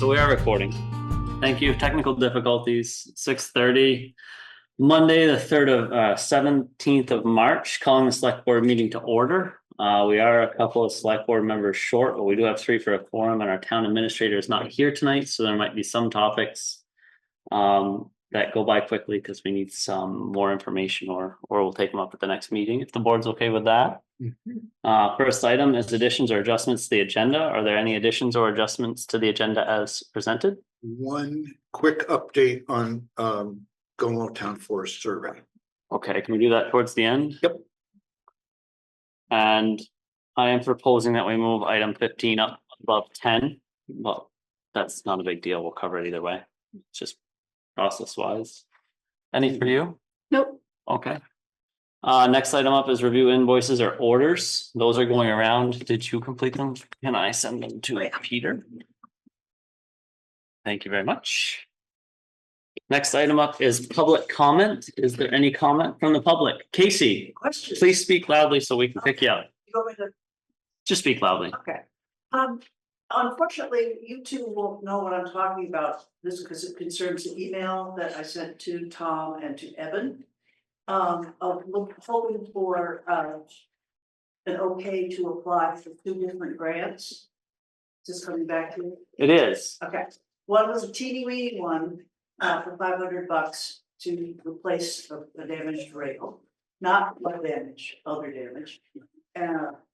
So we are recording. Thank you. Technical difficulties. 6:30, Monday, the 17th of March, calling the select board meeting to order. We are a couple of select board members short, but we do have 3 for a quorum, and our town administrator is not here tonight, so there might be some topics that go by quickly because we need some more information, or we'll take them up at the next meeting if the board's okay with that. First item is additions or adjustments to the agenda. Are there any additions or adjustments to the agenda as presented? One quick update on Como Town Forest Survey. Okay, can we do that towards the end? Yep. And I am proposing that we move item 15 up above 10. Well, that's not a big deal. We'll cover it either way. It's just process wise. Any for you? Nope. Okay. Next item up is review invoices or orders. Those are going around. Did you complete them? Can I send them to Peter? Thank you very much. Next item up is public comment. Is there any comment from the public? Casey, Question. please speak loudly so we can pick you up. You want me to? Just speak loudly. Okay. Unfortunately, you two won't know what I'm talking about, this because it concerns the email that I sent to Tom and to Evan. Of hoping for an okay to apply for 2 different grants. Just coming back to it. It is. Okay, one was a teeny weeny one for $500 to replace the damaged rail, not what damage, other damage,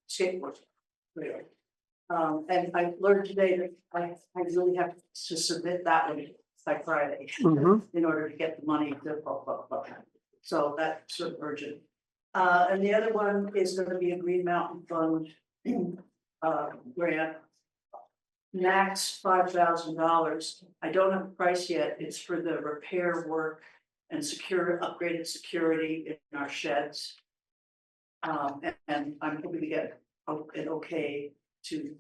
skateboard rail. And I learned today that I really have to submit that one by Friday in order to get the money to so that's sort of urgent. And the other one is going to be a Green Mountain Fund grant. Max $5,000. I don't have a price yet. It's for the repair work and upgraded security in our sheds. And I'm hoping to get an okay to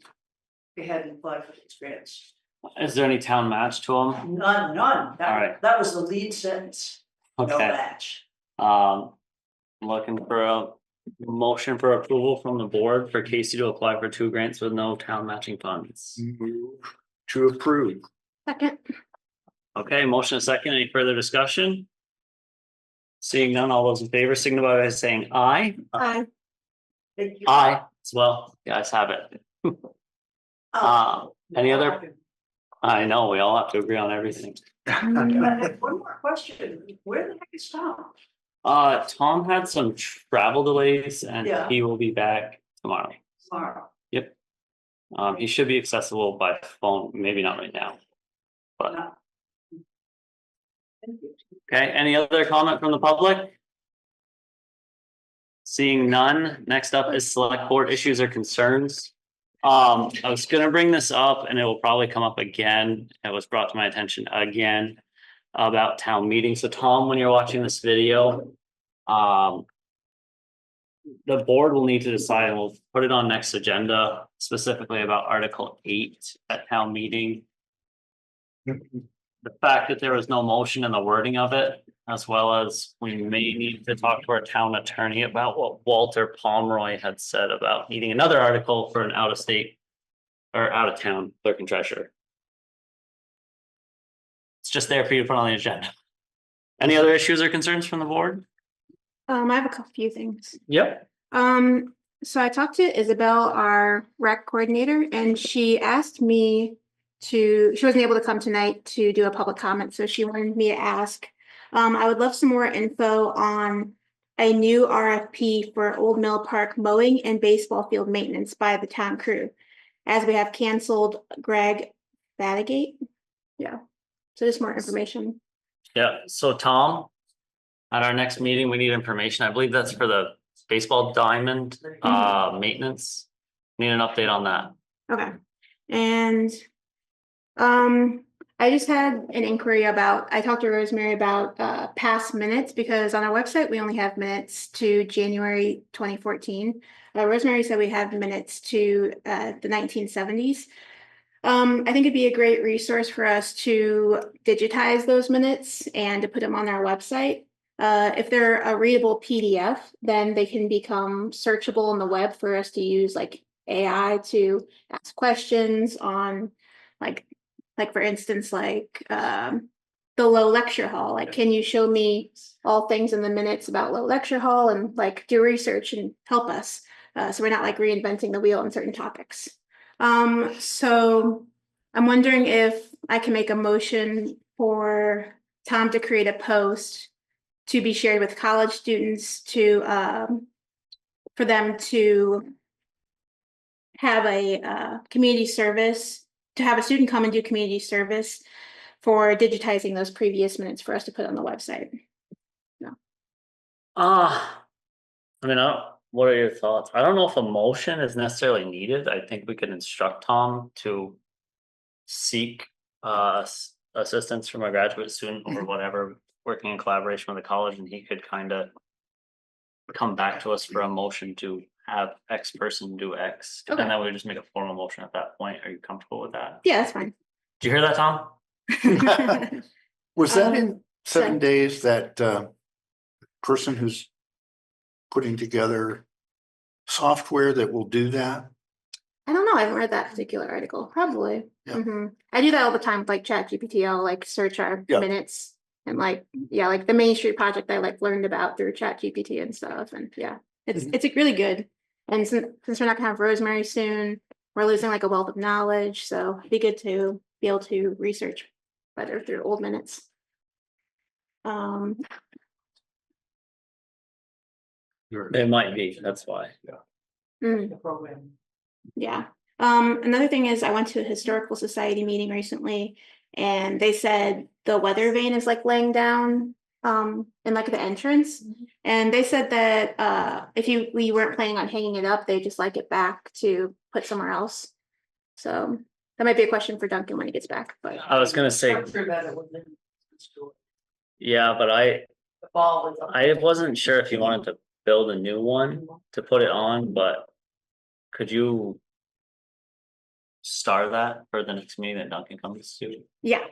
go ahead and apply for these grants. Is there any town match to them? None. All right. That was the lead sentence. No Okay. match. Looking for a motion for approval from the board for Casey to apply for 2 grants with no town matching funds. Move to approve. Second. Okay, motion a second. Any further discussion? Seeing none, all those in favor signify by saying aye. Aye. Thank you. Aye as well. The ayes have it. Any other? I know, we all have to agree on everything. I have one more question. Where the heck is Tom? Tom had some travel delays and Yeah. he will be back tomorrow. Tomorrow. Yep. He should be accessible by phone, maybe not right now. But Thank you. okay, any other comment from the public? Seeing none, next up is select board issues or concerns. I was gonna bring this up and it will probably come up again. It was brought to my attention again about town meetings. So Tom, when you're watching this video, the board will need to decide, and we'll put it on next agenda, specifically about Article 8 at town meeting. The fact that there was no motion in the wording of it, as well as we may need to talk to our town attorney about what Walter Pomeroy had said about needing another article for an out-of-state or out-of-town clerk and treasurer. It's just there for you to put on the agenda. Any other issues or concerns from the board? I have a few things. Yep. So I talked to Isabel, our rec coordinator, and she asked me she wasn't able to come tonight to do a public comment, so she wanted me to ask. I would love some more info on a new RFP for Old Mill Park mowing and baseball field maintenance by the town crew, as we have canceled Greg Batigate. Yeah, so just more information. Yeah, so Tom, at our next meeting, we need information. I believe that's for the baseball diamond maintenance. Need an update on that. Okay, and I just had an inquiry about, I talked to Rosemary about past minutes, because on our website, we only have minutes to January 2014. Rosemary said we have minutes to the 1970s. I think it'd be a great resource for us to digitize those minutes and to put them on our website. If they're a readable PDF, then they can become searchable on the web for us to use like AI to ask questions on like like for instance, like the low lecture hall, like, can you show me all things in the minutes about low lecture hall and like do research and help us? So we're not like reinventing the wheel on certain topics. So I'm wondering if I can make a motion for Tom to create a post to be shared with college students to for them to have a community service, to have a student come and do community service for digitizing those previous minutes for us to put on the website. I mean, what are your thoughts? I don't know if a motion is necessarily needed. I think we could instruct Tom to seek assistance from a graduate student or whatever, working in collaboration with the college, and he could kind of come back to us for a motion to have X person do X. Okay. And then we just make a formal motion at that point. Are you comfortable with that? Yeah, that's fine. Did you hear that, Tom? Was that in so- 7 days that person who's putting together software that will do that? I don't know. I haven't read that particular article. Probably. Yeah. Mhm. I do that all the time with like ChatGPT. I'll like search our Yeah. minutes and like, yeah, like the Main Street project I like learned about through ChatGPT and stuff. And yeah, it's really good. And since we're not gonna have Rosemary soon, we're losing like a wealth of knowledge. So it'd be good to be able to research better through old minutes. It might be, that's why. mm. The program. Yeah. Another thing is I went to a historical society meeting recently and they said the weather vane is like laying down in like the entrance. And they said that if we weren't planning on hanging it up, they just like it back to put somewhere else. So that might be a question for Duncan when he gets back, but I was gonna say, I'm sure that it was in the store. yeah, but The ball was. I wasn't sure if you wanted to build a new one to put it on, but could you star that for the next meeting that Duncan comes to? yeah.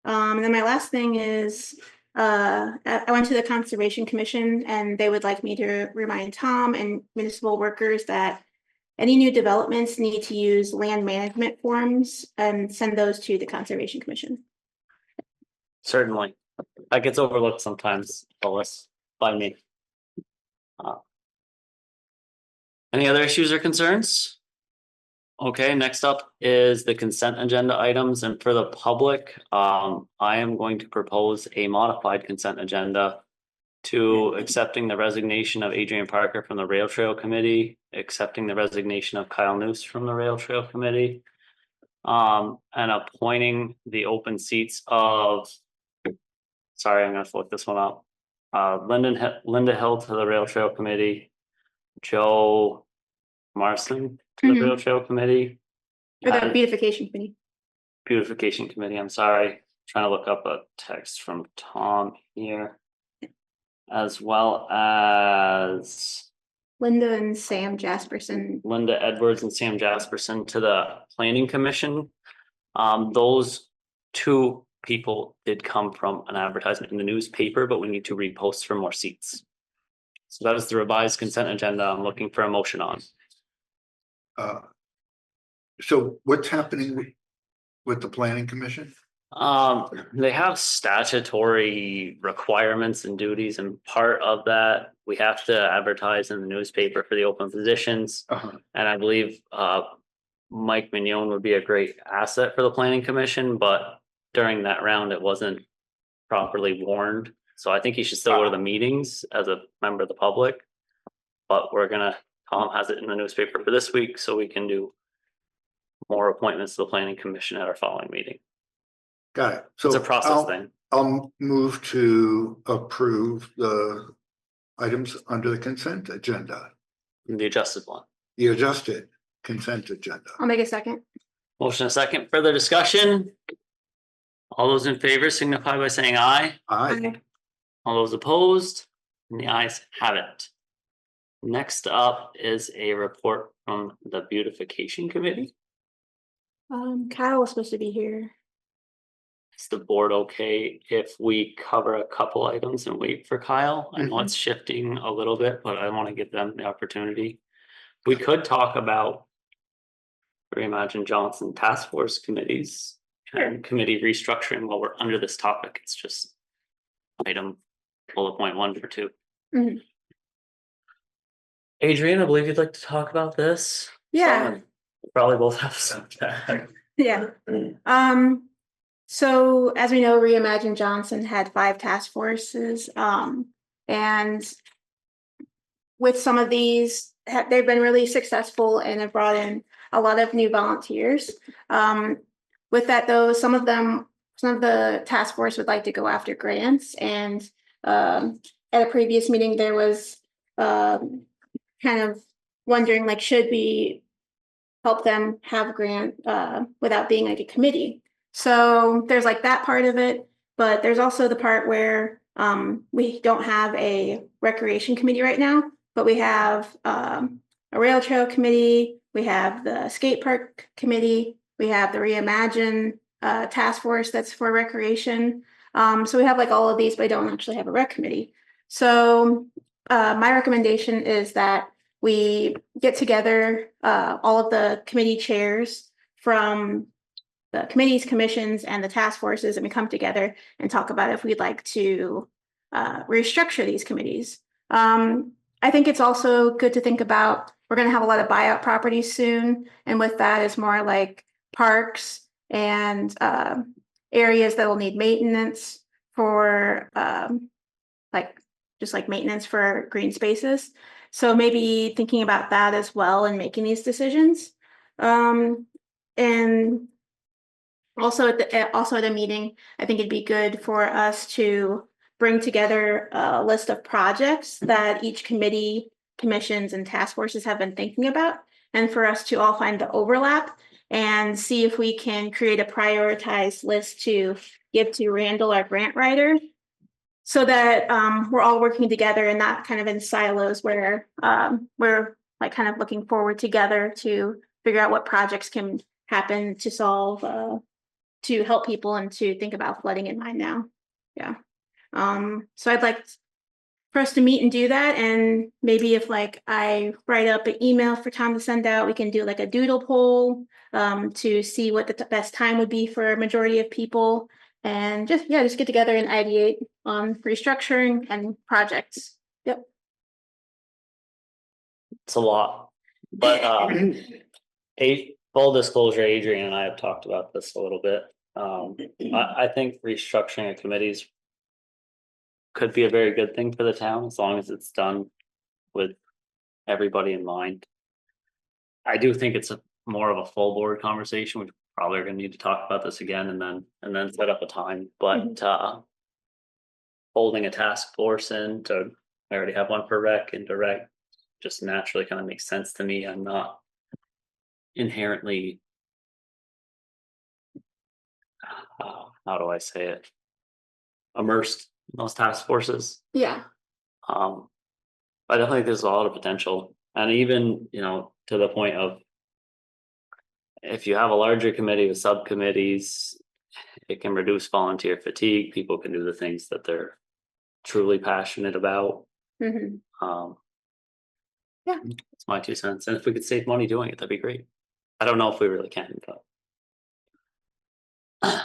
And then my last thing is I went to the Conservation Commission and they would like me to remind Tom and municipal workers that any new developments need to use land management forms and send those to the Conservation Commission. Certainly. That gets overlooked sometimes, Lois, by me. Any other issues or concerns? Okay, next up is the consent agenda items, and for the public, I am going to propose a modified consent agenda to accepting the resignation of Adrian Parker from the Rail Trail Committee, accepting the resignation of Kyle Noose from the Rail Trail Committee, and appointing the open seats of, sorry, I'm gonna flip this one up. Linda Hill to the Rail Trail Committee, Joe Marson to the Mhm. Rail Trail Committee, Or the Beautification Committee. Beautification Committee, I'm sorry, trying to look up a text from Tom here. As well as Linda and Sam Jasperson. Linda Edwards and Sam Jasperson to the Planning Commission. Those two people did come from an advertisement in the newspaper, but we need to repost for more seats. So that is the revised consent agenda I'm looking for a motion on. So what's happening with the planning commission? They have statutory requirements and duties, and part of that, we have to advertise in the newspaper for the open positions. And I believe Mike Mignon would be a great asset for the planning commission, but during that round, it wasn't properly warned. So I think he should still go to the meetings as a member of the public. But Tom has it in the newspaper for this week, so we can do more appointments to the planning commission at our following meeting. Got it. So It's a process thing. I'll move to approve the items under the consent agenda, The adjusted one. the adjusted consent agenda. I'll make a second. Motion a second, further discussion? All those in favor signify by saying aye. Aye. All those opposed? And the ayes have it. Next up is a report from the Beautification Committee. Kyle was supposed to be here. Is the board okay if we cover a couple items and wait for Kyle? I know it's shifting a little bit, but I want to give them the opportunity. We could talk about Reimagine Johnson Task Force committees and committee restructuring while we're under this topic. It's just item bullet point 1 for 2. Mhm. Adrian, I believe you'd like to talk about this. Yeah, We probably both have some. yeah. So as we know, Reimagine Johnson had 5 task forces, and with some of these, they've been really successful and have brought in a lot of new volunteers. With that though, some of the task force would like to go after grants, and at a previous meeting, there was kind of wondering, like, should we help them have a grant without being like a committee? So there's like that part of it, but there's also the part where we don't have a recreation committee right now, but we have a rail trail committee, we have the skate park committee, we have the Reimagine task force that's for recreation. So we have like all of these, but I don't actually have a rec committee. So my recommendation is that we get together all of the committee chairs from the committees, commissions, and the task forces, and we come together and talk about if we'd like to restructure these committees. I think it's also good to think about, we're going to have a lot of buyout properties soon, and with that is more like parks and areas that will need maintenance for just like maintenance for green spaces. So maybe thinking about that as well and making these decisions. And also at the meeting, I think it'd be good for us to bring together a list of projects that each committee, commissions, and task forces have been thinking about, and for us to all find the overlap and see if we can create a prioritized list to give to Randall, our grant writer, so that we're all working together and not kind of in silos where we're like kind of looking forward together to figure out what projects can happen to solve, to help people and to think about flooding in mind now. Yeah. So I'd like for us to meet and do that. And maybe if like I write up an email for Tom to send out, we can do like a doodle poll to see what the best time would be for a majority of people. And just get together and ideate on restructuring and projects. Yep. It's a lot, but full disclosure, Adrian and I have talked about this a little bit. I think restructuring of committees could be a very good thing for the town, as long as it's done with everybody in mind. I do think it's more of a full board conversation. We probably are going to need to talk about this again and then set up a time, but holding a task force I already have one for rec and direct, just naturally kind of makes sense to me. I'm not inherently, how do I say it, immersed in those task forces. Yeah. I definitely think there's a lot of potential, and even, to the point of, if you have a larger committee with subcommittees, it can reduce volunteer fatigue. People can do the things that they're truly passionate about. Mm-hmm. Yeah, it's my 2 cents, and if we could save money doing it, that'd be great. I don't know if we really can, but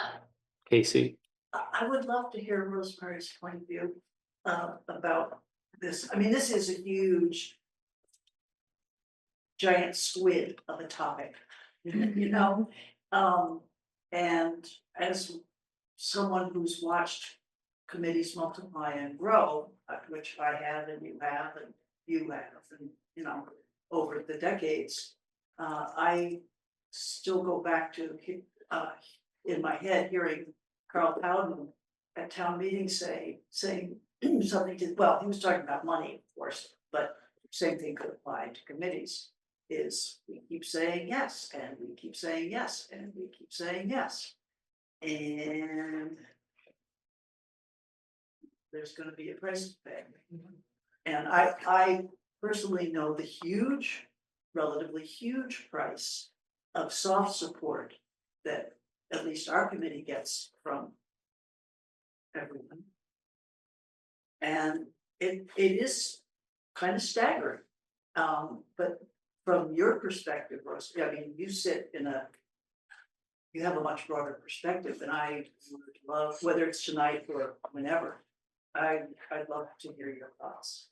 Casey. I would love to hear Rosemary's point of view about this. I mean, this is a huge, giant squid of a topic, and as someone who's watched committees multiply and grow, which I have and you have and over the decades, I still go back to in my head hearing Carl Powden at town meetings saying something he was talking about money, of course, but same thing could apply to committees, is we keep saying yes, and we keep saying yes, and we keep saying yes. And there's gonna be a price to pay. And I personally know the relatively huge price of soft support that at least our committee gets from everyone. And it is kind of staggering. But from your perspective, Rose, I mean, you sit in a you have a much broader perspective, and I would love, whether it's tonight or whenever, I'd love to hear your thoughts.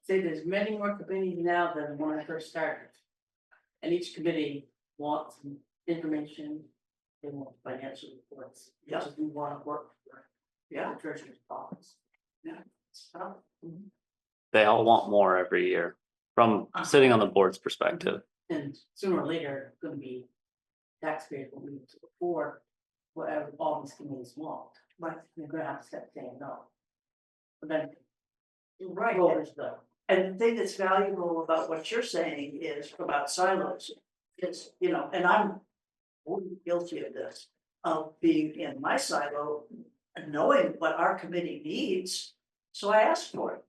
Say there's many more committees now than when I first started. And each committee wants information, they want financial reports, Yeah. just we want to work for Yeah, the treasurer's office. it's tough. They all want more every year from sitting on the board's perspective. And sooner or later, it's gonna be taxpayers will need to afford whatever all these committees want, but they're gonna have to start saying no. But then Right, voters though. and the thing that's valuable about what you're saying is about silos. It's, you know, and I'm guilty of this, of being in my silo and knowing what our committee needs. So I asked for it.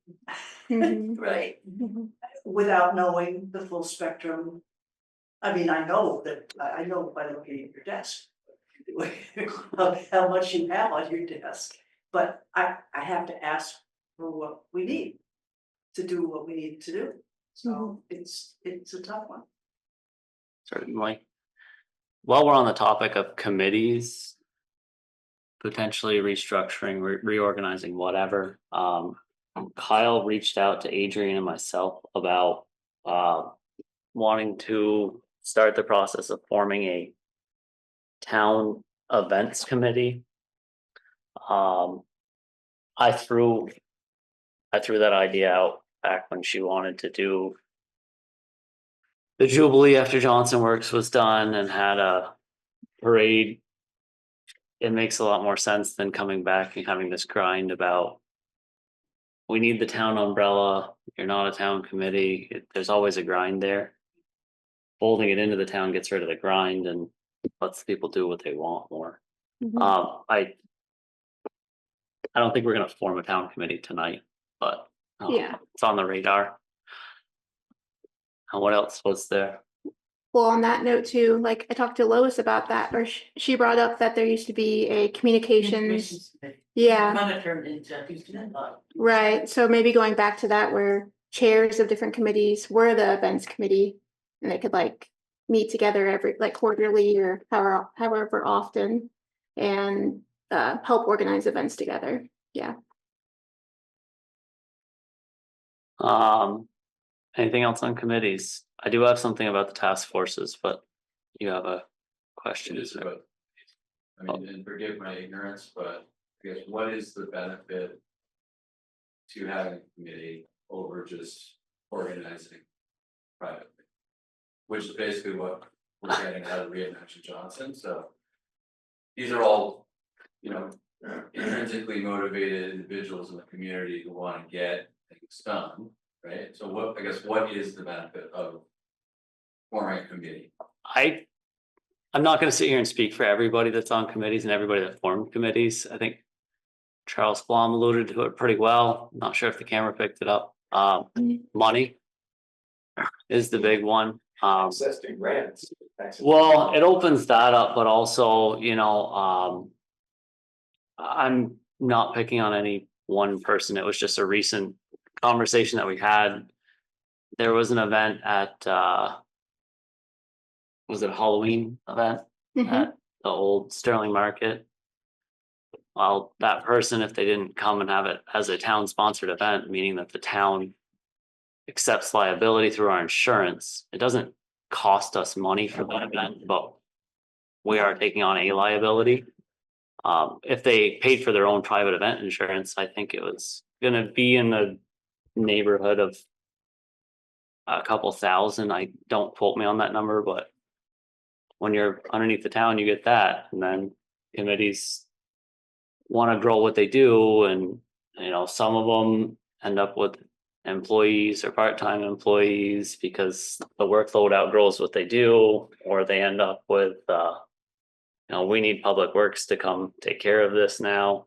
Mhm. Right, Mhm. without knowing the full spectrum. I mean, I know that, I know by looking at your desk. Of how much you have on your desk, but I have to ask for what we need. To do what we need to do, so it's a tough one. Certainly. While we're on the topic of committees, potentially restructuring, reorganizing, whatever, Kyle reached out to Adrian and myself about wanting to start the process of forming a town events committee. I threw that idea out back when she wanted to do the Jubilee after Johnson Works was done and had a parade. It makes a lot more sense than coming back and having this grind about we need the town umbrella. You're not a town committee. There's always a grind there. Folding it into the town gets rid of the grind and lets people do what they want more. Mhm. I don't think we're gonna form a town committee tonight, but Yeah. it's on the radar. And what else was there? Well, on that note too, like I talked to Lois about that, or she brought up that there used to be a communications. Committee. Yeah, Kind of turned into Houston and right. So maybe going back to that where chairs of different committees were the events committee. And they could like meet together every like quarterly or however often and help organize events together. Yeah. Anything else on committees? I do have something about the task forces, but you have a question. It is about, I mean, and forgive my ignorance, but I guess what is the benefit to having a committee over just organizing privately? Which is basically what we're getting out of Reimagine Johnson, so. These are all, you know, intrinsically motivated individuals in the community who want to get things done, right? So what, I guess, what is the benefit of forming a committee? I'm not gonna sit here and speak for everybody that's on committees and everybody that formed committees. I think Charles Blom alluded to it pretty well. Not sure if the camera picked it up. Money is the big one. Access to grants. Well, it opens that up, but also, you know, I'm not picking on any one person. It was just a recent conversation that we had. There was an event at, was it a Halloween event Mhm. at the old Sterling Market? Well, that person, if they didn't come and have it as a town sponsored event, meaning that the town accepts liability through our insurance, it doesn't cost us money for that event, but we are taking on a liability. If they paid for their own private event insurance, I think it was gonna be in the neighborhood of a couple thousand. I don't quote me on that number, but when you're underneath the town, you get that, and then committees want to grow what they do, and you know, some of them end up with employees or part-time employees because the workload outgrows what they do, or they end up with you know, we need public works to come take care of this now.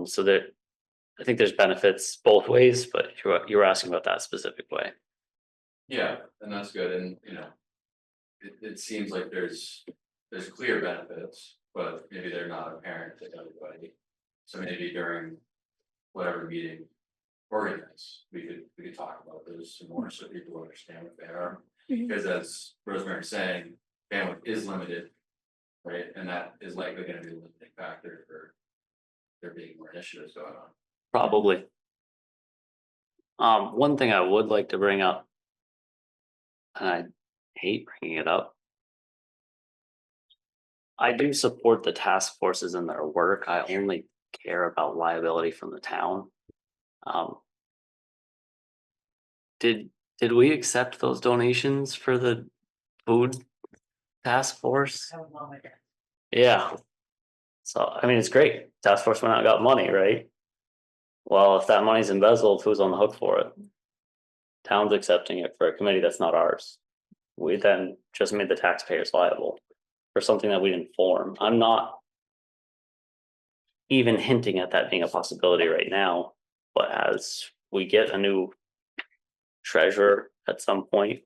So that I think there's benefits both ways, but you were asking about that specific way. Yeah, and that's good, and you know. It seems like there's clear benefits, but maybe they're not apparent to everybody. So maybe during whatever meeting organized, we could talk about those some more so people understand what they are. Mhm. Because as Rosemary's saying, bandwidth is limited. Right, and that is likely gonna be a limiting factor for there being more initiatives going on. Probably. One thing I would like to bring up, and I hate bringing it up. I do support the task forces in their work. I only care about liability from the town. Um. Did we accept those donations for the food task force? I have one right there. Yeah. So, I mean, it's great. Task force went out and got money, right? Well, if that money's embezzled, who's on the hook for it? Town's accepting it for a committee that's not ours. We then just made the taxpayers liable for something that we didn't form. I'm not even hinting at that being a possibility right now, but as we get a new treasurer at some point,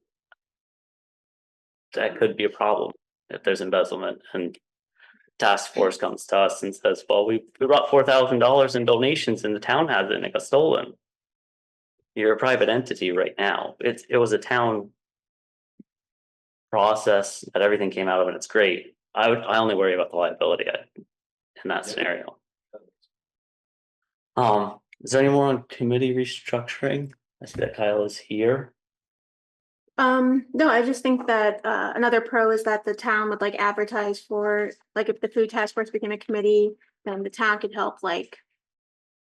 that could be a problem if there's embezzlement and task force comes to us and says, well, we brought $4,000 in donations and the town has it and it got stolen. You're a private entity right now. It was a town process that everything came out of, and it's great. I only worry about the liability in that scenario. Is there any more on committee restructuring? I see that Kyle is here. No, I just think that another pro is that the town would like advertise for, like, if the food task force became a committee, then the town could help like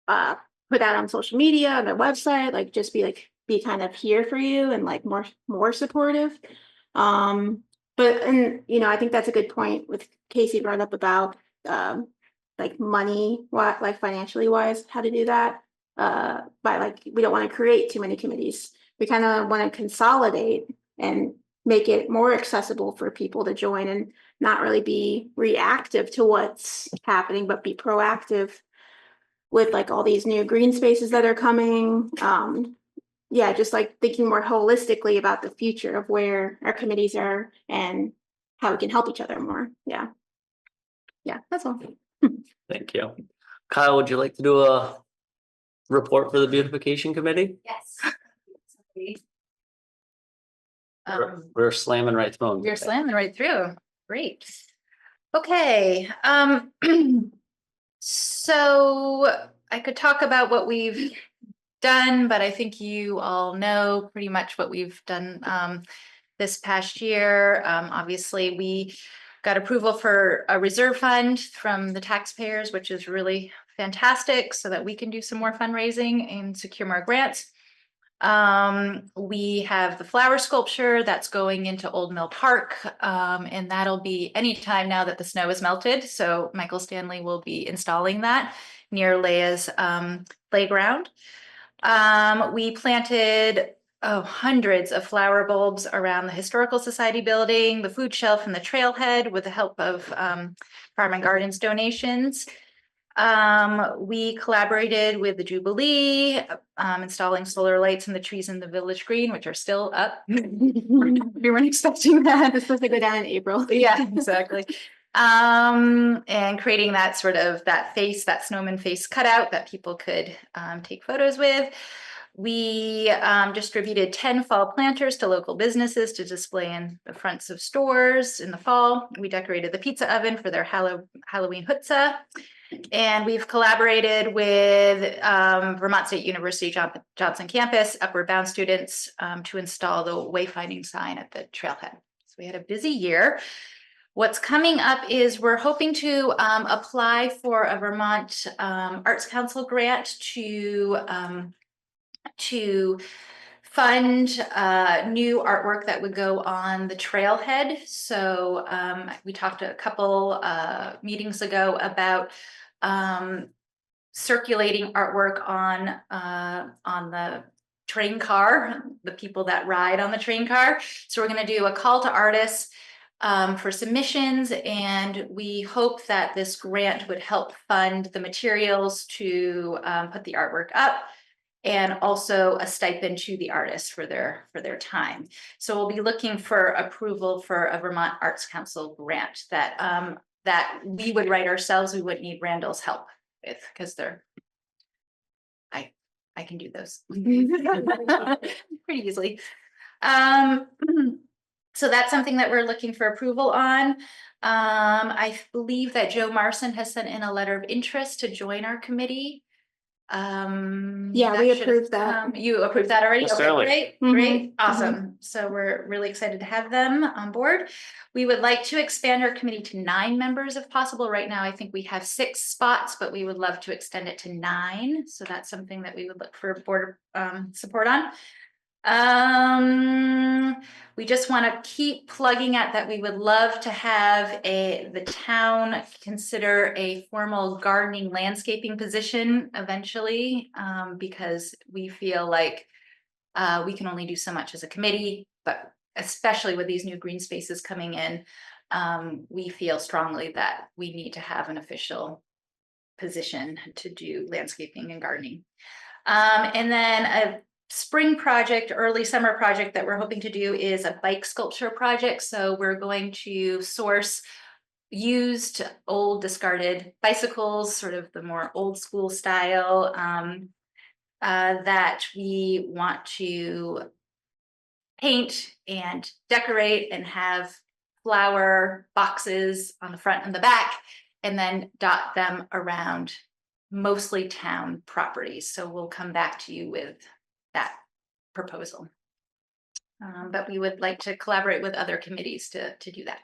put that on social media, on their website, like just be kind of here for you and like more supportive. But and I think that's a good point with Casey brought up about like money, what like financially wise, how to do that. But like we don't want to create too many committees. We kind of want to consolidate and make it more accessible for people to join and not really be reactive to what's happening, but be proactive with like all these new green spaces that are coming. Yeah, just like thinking more holistically about the future of where our committees are and how we can help each other more. Yeah. Yeah, that's all. Thank you. Kyle, would you like to do a report for the beautification committee? Yes. We're slamming right through them You're today. slamming right through. Great. Okay. So I could talk about what we've done, but I think you all know pretty much what we've done this past year. Obviously, we got approval for a reserve fund from the taxpayers, which is really fantastic, so that we can do some more fundraising and secure more grants. We have the flower sculpture that's going into Old Mill Park, and that'll be anytime now that the snow is melted. So Michael Stanley will be installing that near Leia's playground. We planted hundreds of flower bulbs around the Historical Society building, the food shelf, and the trailhead with the help of Farm and Gardens donations. We collaborated with the Jubilee, installing solar lights in the trees in the village green, which are still up. We weren't expecting that. It's supposed to go down in April. Yeah, exactly. And creating that sort of that snowman face cutout that people could take photos with. We distributed 10 fall planters to local businesses to display in the fronts of stores in the fall. We decorated the pizza oven for their Halloween hutzah. And we've collaborated with Vermont State University Johnson campus, Upward Bound students to install the wayfinding sign at the trailhead. So we had a busy year. What's coming up is we're hoping to apply for a Vermont Arts Council grant to fund new artwork that would go on the trailhead. So we talked a couple meetings ago about circulating artwork on the train car, the people that ride on the train car. So we're going to do a call to artists for submissions, and we hope that this grant would help fund the materials to put the artwork up, and also a stipend to the artists for their time. So we'll be looking for approval for a Vermont Arts Council grant that we would write ourselves. We wouldn't need Randall's help with, because I can do those pretty easily. Um, so that's something that we're looking for approval on. I believe that Joe Marson has sent in a letter of interest to join our committee. Yeah, we that should have approved that. come- You approved that already? Just Okay, early. great, Mhm, great, awesome. So we're really excited to have them on board. We would like to expand our committee to 9 members if possible. Right now, I think we have 6 spots, but we would love to extend it to 9. So that's something that we would look for board support on. We just want to keep plugging at that. We would love to have the town consider a formal gardening landscaping position eventually, because we feel like we can only do so much as a committee, but especially with these new green spaces coming in, we feel strongly that we need to have an official position to do landscaping and gardening. And then a spring project, early summer project that we're hoping to do is a bike sculpture project. So we're going to source used, old, discarded bicycles, sort of the more old school style, that we want to paint and decorate and have flower boxes on the front and the back, and then dot them around mostly town properties. So we'll come back to you with that proposal. But we would like to collaborate with other committees to do that.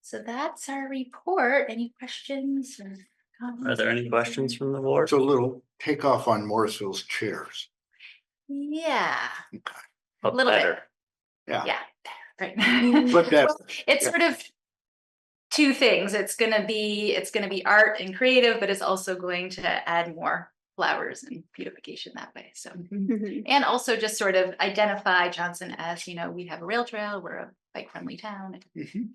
So that's our report. Any questions? Or comments? Are there any questions from the board? So a little takeoff on Morrisville's chairs. Yeah, a Up little bit. better. Yeah, right. But that- Well, it's yeah. sort of 2 things. It's gonna be art and creative, but it's also going to add more flowers and beautification that way. So, mhm. and also just sort of identify Johnson as, we have a rail trail, we're a bike friendly town. Mhm.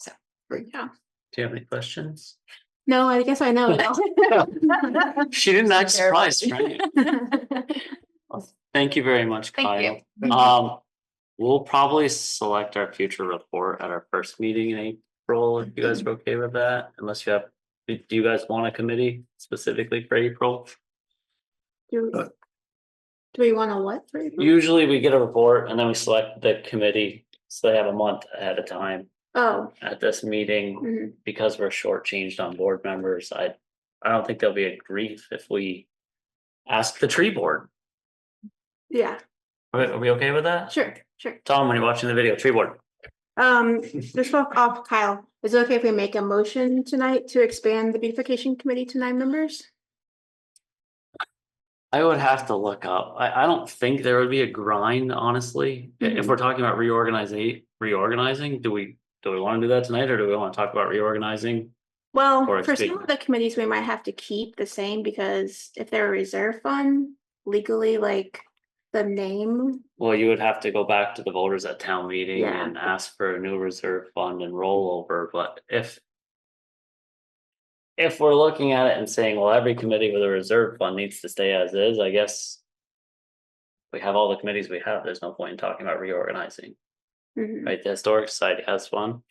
So. Great. Yeah. Do you have any questions? No, I guess I know. She didn't act Terrible. surprised, right? Thank you very much, Thank you. Kyle. We'll probably select our future report at our first meeting in April, if you guys are okay with that, unless you have, do you guys want a committee specifically for April? Do we want to what? for April? Usually we get a report and then we select the committee, so they have a month ahead of time Oh, at this meeting. mhm. Because we're shortchanged on board members, I don't think there'll be a grief if we ask the tree board. Yeah, Are we okay with that? sure. Tom, when you're watching the video, tree board. Just off Kyle, is it okay if we make a motion tonight to expand the beautification committee to 9 members? I would have to look up. I don't think there would be a grind, honestly. If we're talking about reorganizing, do we want to do that tonight, or do we want to talk about reorganizing? Well, Or for some expand. of the committees, we might have to keep the same because if they're a reserve fund, legally, like the name, Well, you would have to go back to the voters at town meeting Yeah. and ask for a new reserve fund and rollover, but if we're looking at it and saying, well, every committee with a reserve fund needs to stay as is, I guess we have all the committees we have, there's no point in talking about reorganizing, mhm, right? The Historic Society has one.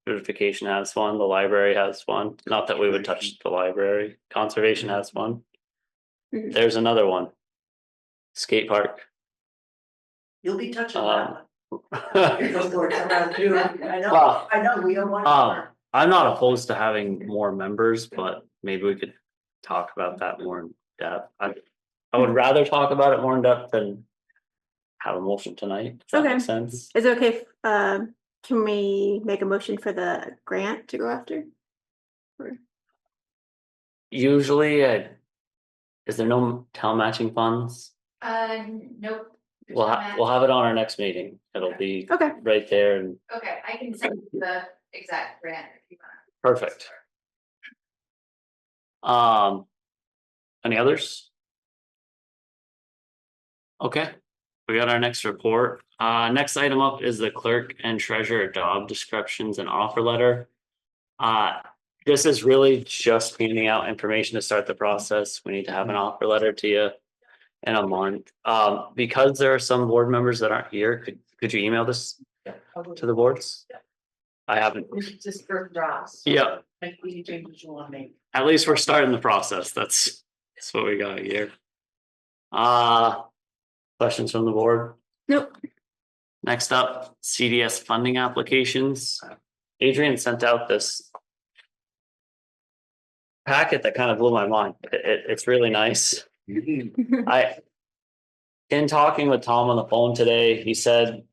Beautification has one, the library has one, not that we would touch the library, Conservation has one. Mhm. There's another one. Skate park. You'll be touching that one. Um, You'll go around too. Well, I know, we don't want. I'm not opposed to having more members, but maybe we could talk about that more in depth. I would rather talk about it more in depth than have a motion tonight. Does that Okay. make sense? is it okay if, can we make a motion for the grant to go after? Usually, is there no town matching funds? Nope. We'll have it on our next meeting. It'll be Okay, right there and Okay, I can send you the exact grant if you want. perfect. Any others? Okay, we got our next report. Next item up is the clerk and treasurer job descriptions and offer letter. This is really just handing out information to start the process. We need to have an offer letter to you in a month. Because there are some board members that aren't here, could you email this to the boards? I haven't, It's just for drafts. yeah, Make any changes you want to make. at least we're starting the process. That's what we got here. Questions from the board? Nope. Next up, CDS funding applications. Adrian sent out this packet that kind of blew my mind. It's really nice. In talking with Tom on the phone today, he said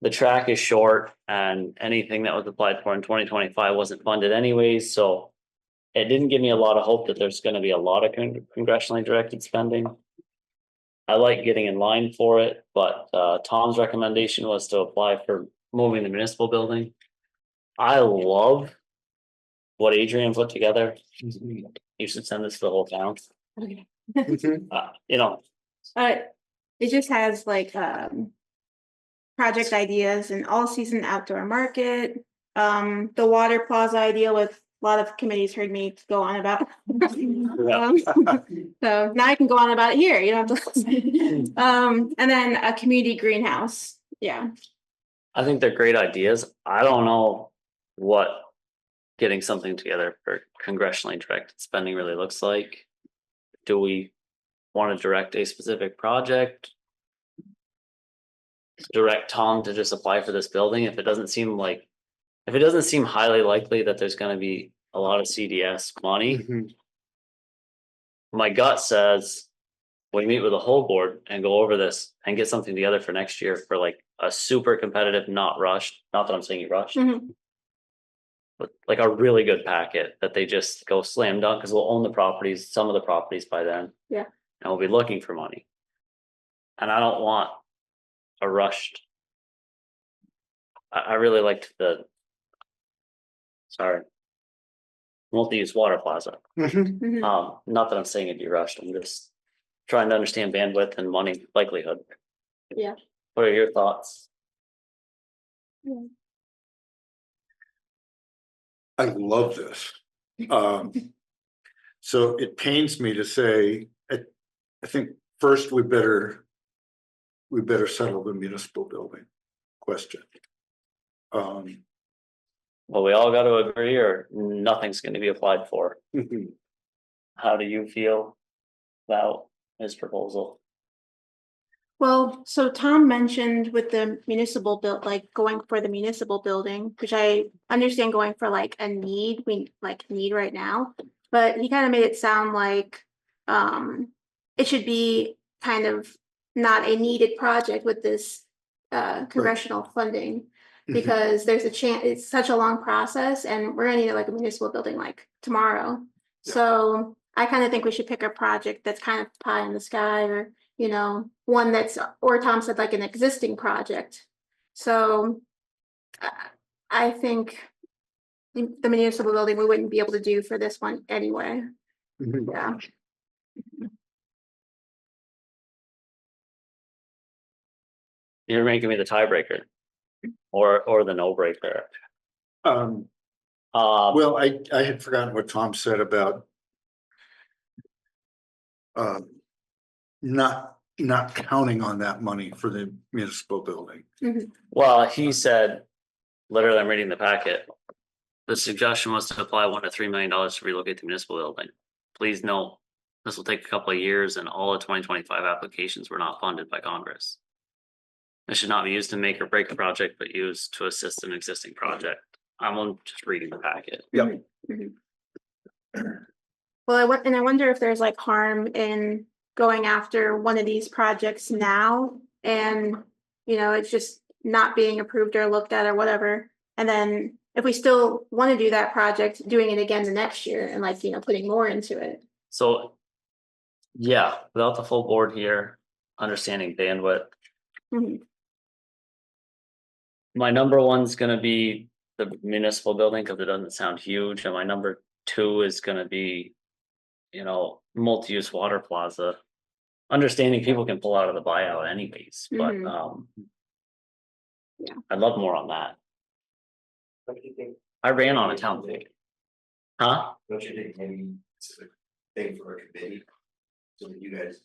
the track is short and anything that was applied for in 2025 wasn't funded anyways, so it didn't give me a lot of hope that there's gonna be a lot of congressionally directed spending. I like getting in line for it, but Tom's recommendation was to apply for moving the municipal building. I love what Adrian put together. You should send this to the whole town. Okay. You know, It just has like project ideas and all season outdoor market. The water plaza idea with a lot of committees heard me go on about. So now I can go on about it here, you don't have to listen. And then a community greenhouse, yeah. I think they're great ideas. I don't know what getting something together for congressionally directed spending really looks like. Do we want to direct a specific project? Direct Tom to just apply for this building if it doesn't seem highly likely that there's gonna be a lot of CDS money. My gut says we meet with the whole board and go over this and get something together for next year for like a super competitive, not rushed, not that I'm saying you rushed. But like a really good packet that they just go slam dunk, because we'll own the properties, some of the properties by then. Yeah. And we'll be looking for money. And I don't want a rushed. I really liked multi-use water plaza. Not that I'm saying it'd be rushed, I'm just trying to understand bandwidth and money likelihood. Yeah. What are your thoughts? I love this. So it pains me to say, I think first we better settle the municipal building question. Well, we all got to agree or nothing's going to be applied for. How do you feel about his proposal? Well, so Tom mentioned with the municipal build, like going for the municipal building, which I understand going for like a need, we like need right now. But he kind of made it sound like it should be kind of not a needed project with this congressional funding. Because there's a chance, it's such a long process and we're gonna need like a municipal building like tomorrow. So I kind of think we should pick a project that's kind of pie in the sky, or you know, one that's, or Tom said like an existing project. So I think the municipal building we wouldn't be able to do for this one anyway. Yeah. You're making me the tiebreaker or the no breaker. Well, I had forgotten what Tom said about not counting on that money for the municipal building. Well, he said, literally, I'm reading the packet. The suggestion was to apply $1 to $3 million to relocate the municipal building. Please note, this will take a couple of years and all of 2025 applications were not funded by Congress. This should not be used to make or break a project, but used to assist an existing project. I'm just reading the packet. Yep. Well, I wonder if there's like harm in going after one of these projects now and, you know, it's just not being approved or looked at or whatever. And then if we still want to do that project, doing it again the next year and like, you know, putting more into it. So, yeah, without the full board here, understanding bandwidth. My number one's gonna be the municipal building because it doesn't sound huge, and my number two is gonna be, you know, multi-use water plaza. Understanding people can pull out of the buyout anyways, but Yeah. I'd love more on that. What do you think? I ran on a town clerk. Huh? Don't you think maybe specific thing for a committee? So that you guys.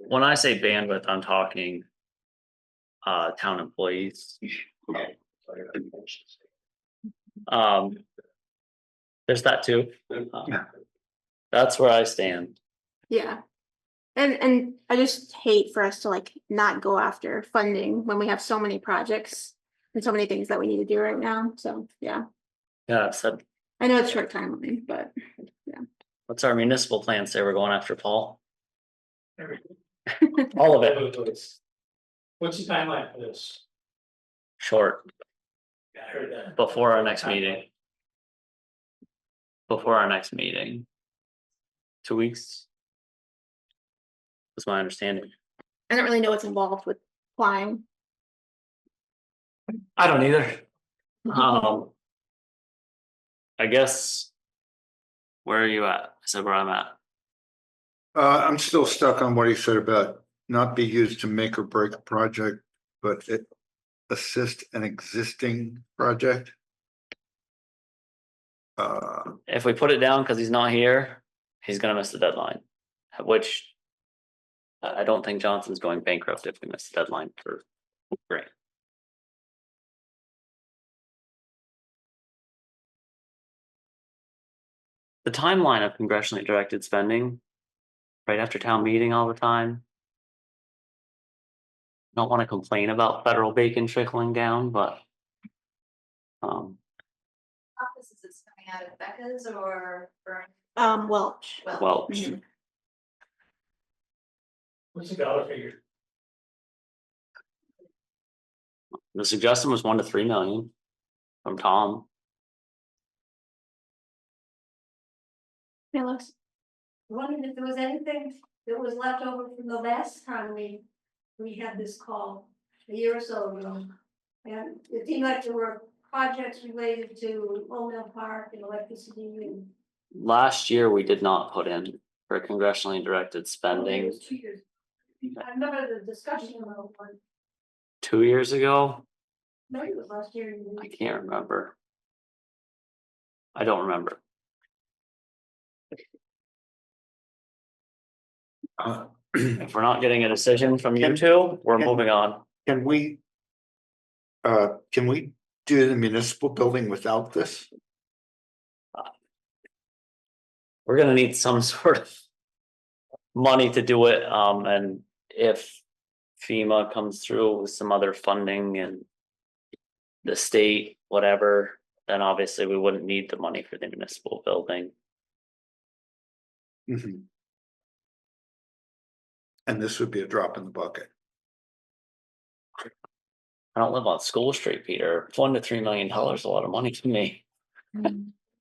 When I say bandwidth, I'm talking town employees. There's that too. That's where I stand. Yeah. And I just hate for us to like not go after funding when we have so many projects and so many things that we need to do right now. So, yeah, Yeah, I've said, I know it's short timeline, but what's our municipal plan say we're going after, Paul? Everything. All of it, What's the timeline for this? short, Yeah, I heard that. before our next meeting. Before our next meeting. 2 weeks. That's my understanding. I don't really know what's involved with applying. I don't either. I guess. Where are you at? I said where I'm at. I'm still stuck on what he said about not be used to make or break a project, but it assist an existing project. If we put it down because he's not here, he's gonna miss the deadline. Which I don't think Johnson's going bankrupt if we miss the deadline for grant. The timeline of congressionally directed spending, right after town meeting all the time. Don't want to complain about federal bacon trickling down, but. Office is this coming out of Becca's or Burn? Welch. Well, Mhm. What's the dollar figure? the suggestion was 1 to 3 million from Tom. Yeah, Lois. Wondering if there was anything that was left over from the last time we had this call a year or so ago. And it seemed like there were projects related to Old Mill Park and electricity and. Last year, we did not put in for congressionally directed spending. 2 years. I remember the discussion about one, 2 years ago, maybe it was last year. I can't remember. I don't remember. If we're not getting a decision from you two, we're moving on. Can we do the municipal building without this? We're gonna need some sort of money to do it, and if FEMA comes through with some other funding and the state, whatever, then obviously we wouldn't need the money for the municipal building. Mhm. And this would be a drop in the bucket. I don't live on School Street, Peter. $1 to $3 million is a lot of money to me.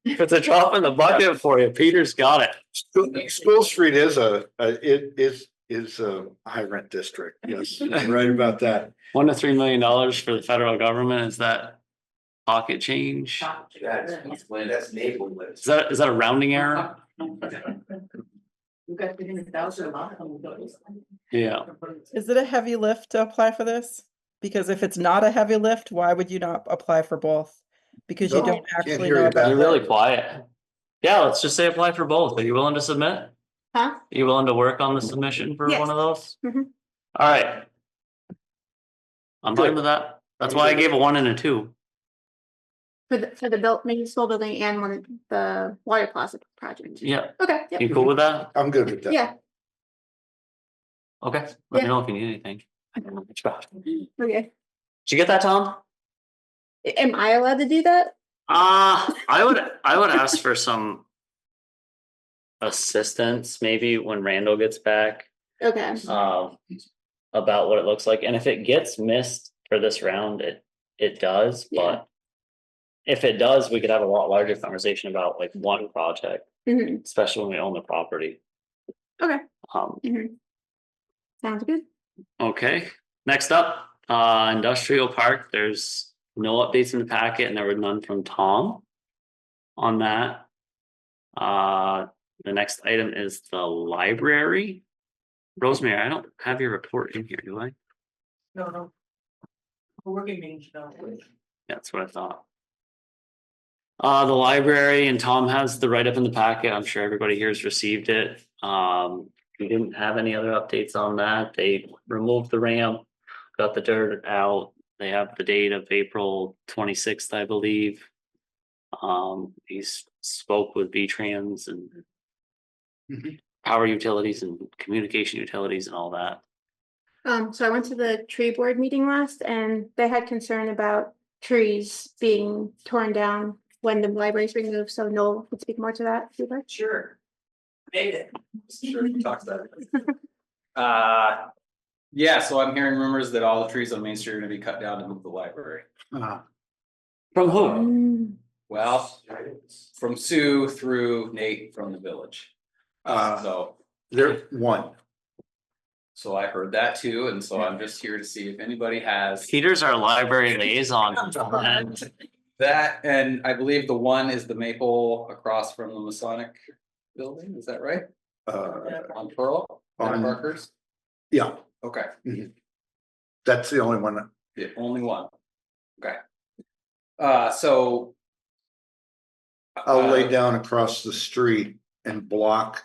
If it's a drop in the bucket for you, Peter's got it. School Street is a high rent district, yes, right about that. $1 to $3 million for the federal government, is that pocket change? That's neighborhood. Is that a rounding error? You got 300,000 a month on those. Yeah, Is it a heavy lift to apply for this? Because if it's not a heavy lift, why would you not apply for both? Because you No, don't can't actually hear know you about you're the- really quiet. Yeah, let's just say apply for both. Are you willing to submit? Huh? Are you willing to work on the submission for Yes. one of those? Mhm. All right. I'm fine Good. with that. That's why I gave a 1 and a 2. For the municipal building and one of the water closet project. Yeah, Okay, yep. you cool with that? I'm good with that. Yeah, Okay, let Yeah. me know if you need anything. Did okay. you get that, Tom? Am I allowed to do that? I would ask for some assistance, maybe when Randall gets back, Okay, about what it looks like. And if it gets missed for this round, it does, Yeah. but if it does, we could have a lot larger conversation about like one project, Mhm. especially when we own the property. Okay. Um, Sounds good. okay, next up, industrial park, there's no updates in the packet and there were none from Tom on that. The next item is the library. Rosemary, I don't have your report in here, do I? No. We're working meetings now. That's what I thought. The library, and Tom has the write-up in the packet. I'm sure everybody here has received it. We didn't have any other updates on that. They removed the ramp, got the dirt out. They have the date of April 26th, I believe. He spoke with V-Trans and power utilities and communication utilities and all that. So I went to the tree board meeting last and they had concern about trees being torn down when the library's being moved, so Noel would speak more to that, if you'd like. Sure. Made it. Sure, talks about it. Yeah, so I'm hearing rumors that all the trees on Main Street are gonna be cut down to move the library. From who? Mm. Well, from Sue through Nate from the village. So So I heard that too, and so I'm just here to see if anybody has Peter's our library liaison. And that, and I believe the one is the maple across from the Masonic building, is that right? On Pearl, on on- Parker's? Yeah, Okay, that's the only one. the only one. Okay. So. I'll lay down across the street and block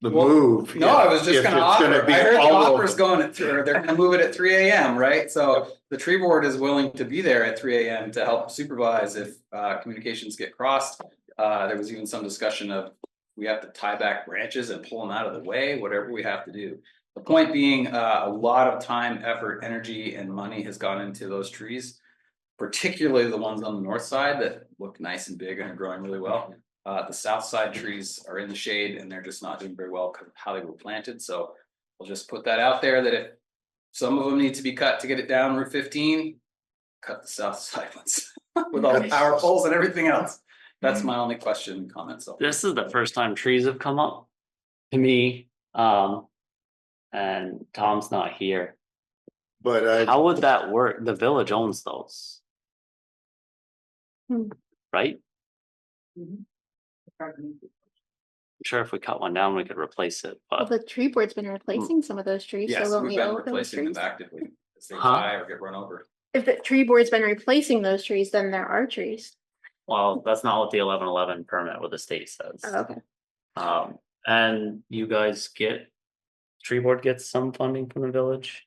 the Well, move. No, I was just if gonna it's offer, be I heard the all offer's over. going at, or they're gonna move it at 3 AM, right? So the tree board is willing to be there at 3 AM to help supervise if communications get crossed. There was even some discussion of, we have to tie back branches and pull them out of the way, whatever we have to do. The point being, a lot of time, effort, energy, and money has gone into those trees. Particularly the ones on the north side that look nice and big and are growing really well. The south side trees are in the shade and they're just not doing very well because of how they were planted, so we'll just put that out there that if some of them need to be cut to get it down Route 15, cut the south side ones with all the power poles and everything else. That's my only question and comment, so. this is the first time trees have come up to me. And Tom's not here. But How would that work? The village owns those. Hmm. Right? I'm sure if we cut one down, we could replace it, Well, but the tree board's been replacing some of those trees, so Yes, won't we've we been owe those replacing them trees? actively as they Huh? die or get run over. If the tree board's been replacing those trees, then there are trees. well, that's not what the 1111 permit with the state says. Oh, okay. And you guys get, tree board gets some funding from the village?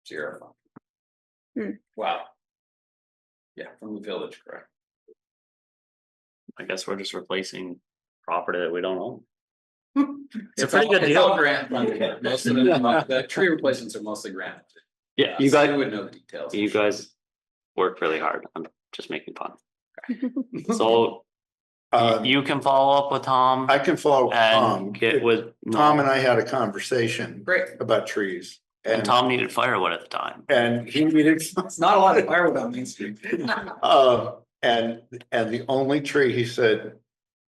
0. Hmm. Wow. Yeah, from the village, correct. I guess we're just replacing property that we don't own. It's a It's pretty all- good it's all deal. grant funded. Most of them, the tree replacements are mostly grant. Yeah, you So guys, you would know the details. you guys work really hard. I'm just making fun. So you can follow up with Tom I can follow with Tom. and get with. Tom and I had a conversation Great. about trees. And Tom needed firewood at the time. And he needed, It's not a lot of firewood on Main Street. and the only tree he said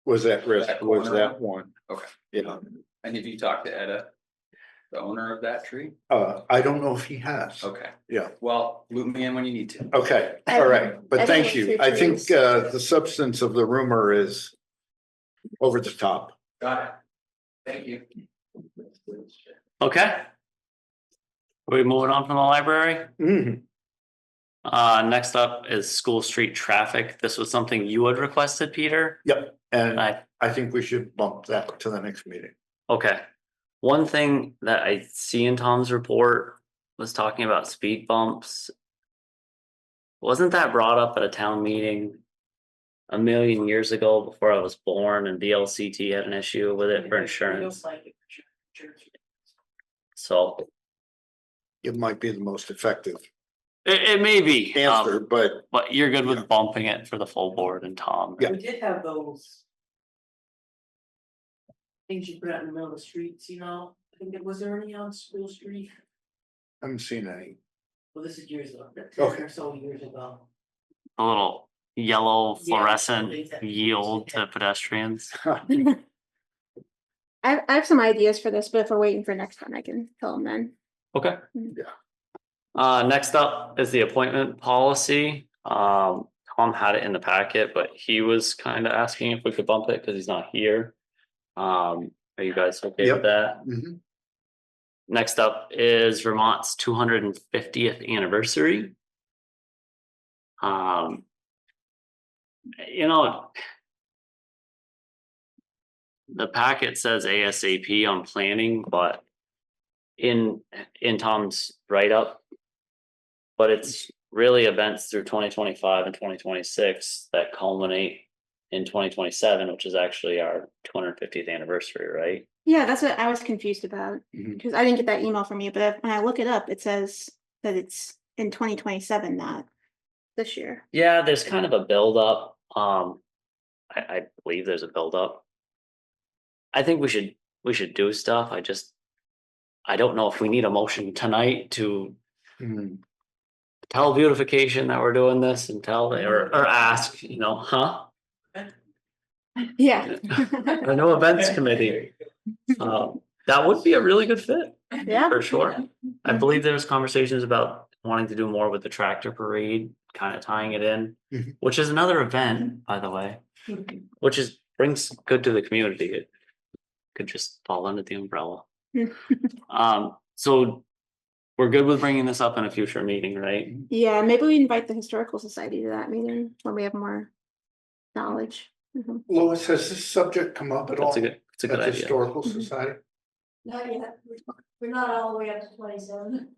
was at risk That was corner that one. Okay. Yeah, And have you talked to Etta, the owner of that tree? I don't know if he has. Okay, Yeah, well, loop me in when you need to. okay, all right, but I thank think you. it's I two think trees. the substance of the rumor is over the top. Got it. Thank you. Okay. Are we moving on from the library? Mhm. Next up is School Street traffic. This was something you had requested, Peter. Yep, and I, I think we should bump that to the next meeting. okay. One thing that I see in Tom's report was talking about speed bumps. Wasn't that brought up at a town meeting a million years ago before I was born, and VLCT had an issue with it for insurance? So It might be the most effective it may be, answer, but but you're good Yeah. with bumping it for the full board and Tom. Yeah. We did have those. Things you put out in the middle of the streets, you know, I think it was there any on School Street, I haven't seen any. well, this is years ago, 10 Okay. or so years ago. A little yellow Yeah, fluorescent things that- yield to pedestrians. I have some ideas for this, but if we're waiting for next time, I can tell them then. Okay. Yeah. Next up is the appointment policy. Tom had it in the packet, but he was kind of asking if we could bump it because he's not here. Are you guys okay Yep. with that? Mhm. Next up is Vermont's 250th anniversary. You know, the packet says ASAP on planning, but in Tom's write-up, but it's really events through 2025 and 2026 that culminate in 2027, which is actually our 250th anniversary, right? Yeah, that's what I was confused about, Mhm. because I didn't get that email from you, but when I look it up, it says that it's in 2027, not this year. Yeah, there's kind of a buildup. I believe there's a buildup. I think we should do stuff. I don't know if we need a motion tonight to Hmm. tell beautification that we're doing this and tell or ask, huh? Yeah. The no events committee. That would be a really good fit Yeah. for sure. I believe there's conversations about wanting to do more with the tractor parade, kind of tying it in, Mhm. which is another event, by the way, which brings good to the community. It could just fall under the umbrella. So we're good with bringing this up in a future meeting, right? Yeah, maybe we invite the historical society to that meeting when we have more knowledge. Mhm. Louis, has this subject come up at all? It's a good At the idea. Historical Society? Not yet, we're not all the way up to 27.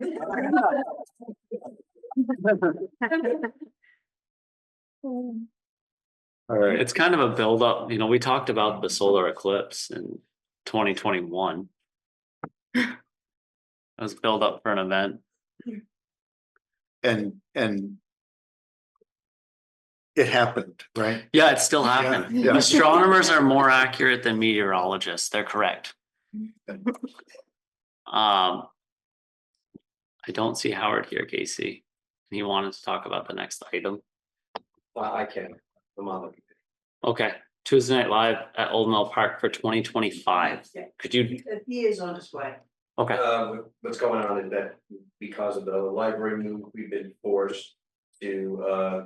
All right, it's kind of a buildup, we talked about the solar eclipse in 2021. It was build up for an event. And it happened, right? Yeah, it's still happening. Yeah. Astronomers are more accurate than meteorologists. They're correct. I don't see Howard here, Casey. He wanted to talk about the next item. I can, I'm on the. Okay, Tuesday Night Live at Old Mill Park for 2025. Could you, He is on his way. okay, What's going on is that because of the library move, we've been forced to